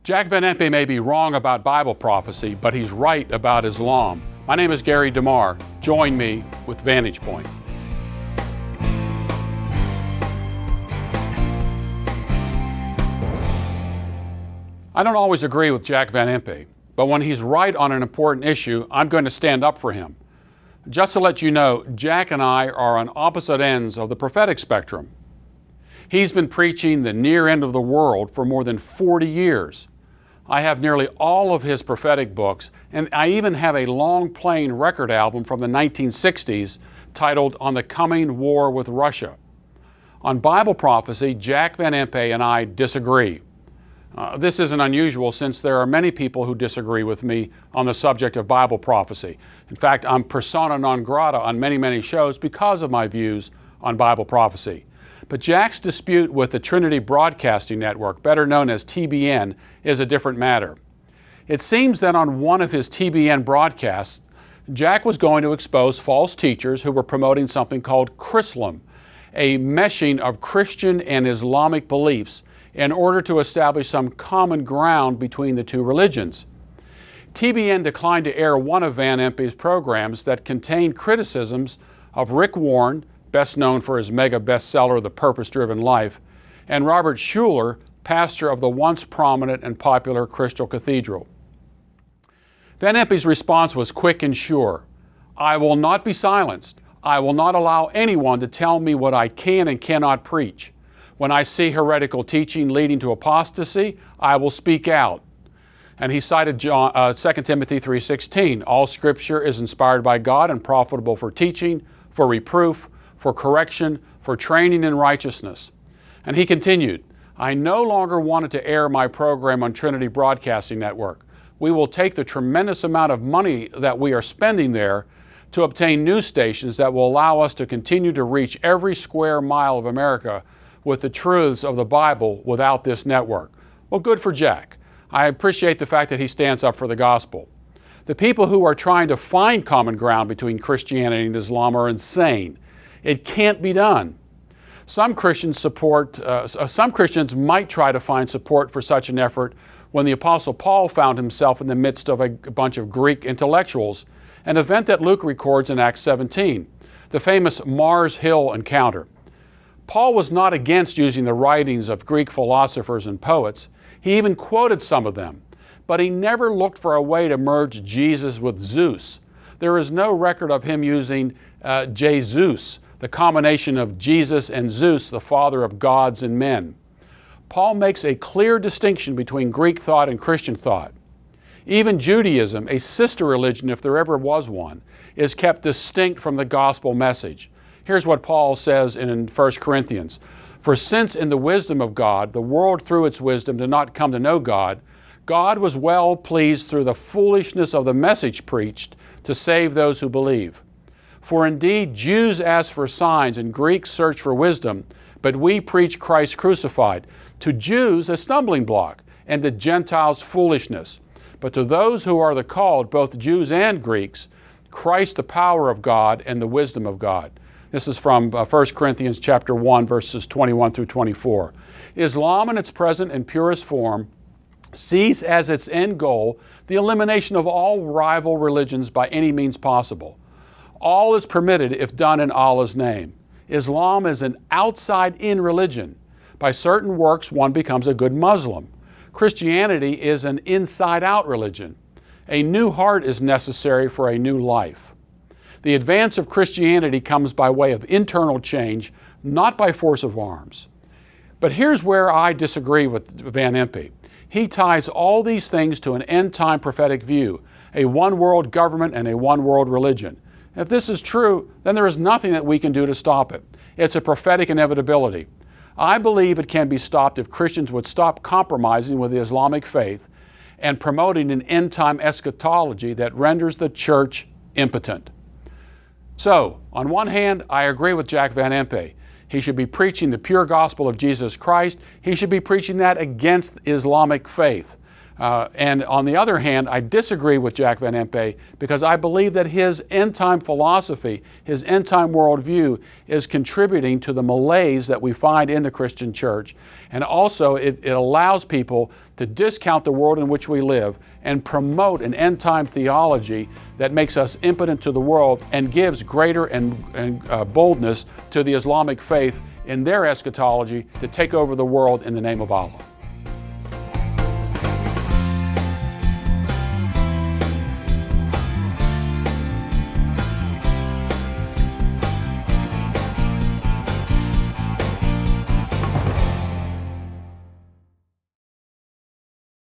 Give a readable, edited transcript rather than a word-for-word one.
Jack Van Impe may be wrong about Bible prophecy, but he's right about Islam. My name is Gary DeMar. Join me with Vantage Point. I don't always agree with Jack Van Impe, but when he's right on an important issue, I'm going to stand up for him. Just to let you know, Jack and I are on opposite ends of the prophetic spectrum. He's been preaching the near end of the world for more than 40 years. I have nearly all of his prophetic books, and I even have a long-playing record album from the 1960s titled On the Coming War with Russia. On Bible prophecy, Jack Van Impe and I disagree. This isn't unusual since there are many people who disagree with me on the subject of Bible prophecy. In fact, I'm persona non grata on many shows because of my views on Bible prophecy. But Jack's dispute with the Trinity Broadcasting Network, better known as TBN, is a different matter. It seems that on one of his TBN broadcasts, Jack was going to expose false teachers who were promoting something called chrislam, a meshing of Christian and Islamic beliefs in order to establish some common ground between the two religions. TBN declined to air one of Van Impe's programs that contained criticisms of Rick Warren, best known for his mega bestseller, The Purpose-Driven Life, and Robert Schuller, pastor of the once prominent and popular Crystal Cathedral. Van Impe's response was quick and sure. "I will not be silenced. I will not allow anyone to tell me what I can and cannot preach. When I see heretical teaching leading to apostasy, I will speak out." And he cited 2 Timothy 3:16, "All Scripture is inspired by God and profitable for teaching, for reproof, for correction, for training in righteousness." And he continued, "I no longer wanted to air my program on Trinity Broadcasting Network. We will take the tremendous amount of money that we are spending there to obtain news stations that will allow us to continue to reach every square mile of America with the truths of the Bible without this network." Well, good for Jack. I appreciate the fact that he stands up for the gospel. The people who are trying to find common ground between Christianity and Islam are insane. It can't be done. Some Christians might try to find support for such an effort when the Apostle Paul found himself in the midst of a bunch of Greek intellectuals, an event that Luke records in Acts 17, the famous Mars Hill encounter. Paul was not against using the writings of Greek philosophers and poets. He even quoted some of them, but he never looked for a way to merge Jesus with Zeus. There is no record of him using Jesus, the combination of Jesus and Zeus, the father of gods and men. Paul makes a clear distinction between Greek thought and Christian thought. Even Judaism, a sister religion if there ever was one, is kept distinct from the gospel message. Here's what Paul says in 1 Corinthians. "For since in the wisdom of God, the world through its wisdom did not come to know God, God was well pleased through the foolishness of the message preached to save those who believe. For indeed Jews ask for signs and Greeks search for wisdom, but we preach Christ crucified, to Jews a stumbling block, and to Gentiles foolishness. But to those who are the called, both Jews and Greeks, Christ the power of God and the wisdom of God." This is from 1 Corinthians chapter 1, verses 21 through 24. Islam in its present and purest form sees as its end goal the elimination of all rival religions by any means possible. All is permitted if done in Allah's name. Islam is an outside-in religion. By certain works, one becomes a good Muslim. Christianity is an inside-out religion. A new heart is necessary for a new life. The advance of Christianity comes by way of internal change, not by force of arms. But here's where I disagree with Van Impe. He ties all these things to an end-time prophetic view, a one-world government and a one-world religion. If this is true, then there is nothing that we can do to stop it. It's a prophetic inevitability. I believe it can be stopped if Christians would stop compromising with the Islamic faith and promoting an end-time eschatology that renders the church impotent. So, on one hand, I agree with Jack Van Impe. He should be preaching the pure gospel of Jesus Christ. He should be preaching that against Islamic faith. And on the other hand, I disagree with Jack Van Impe because I believe that his end-time philosophy, his end-time worldview is contributing to the malaise that we find in the Christian church. And also it allows people to discount the world in which we live and promote an end-time theology that makes us impotent to the world and gives greater and boldness to the Islamic faith in their eschatology to take over the world in the name of Allah.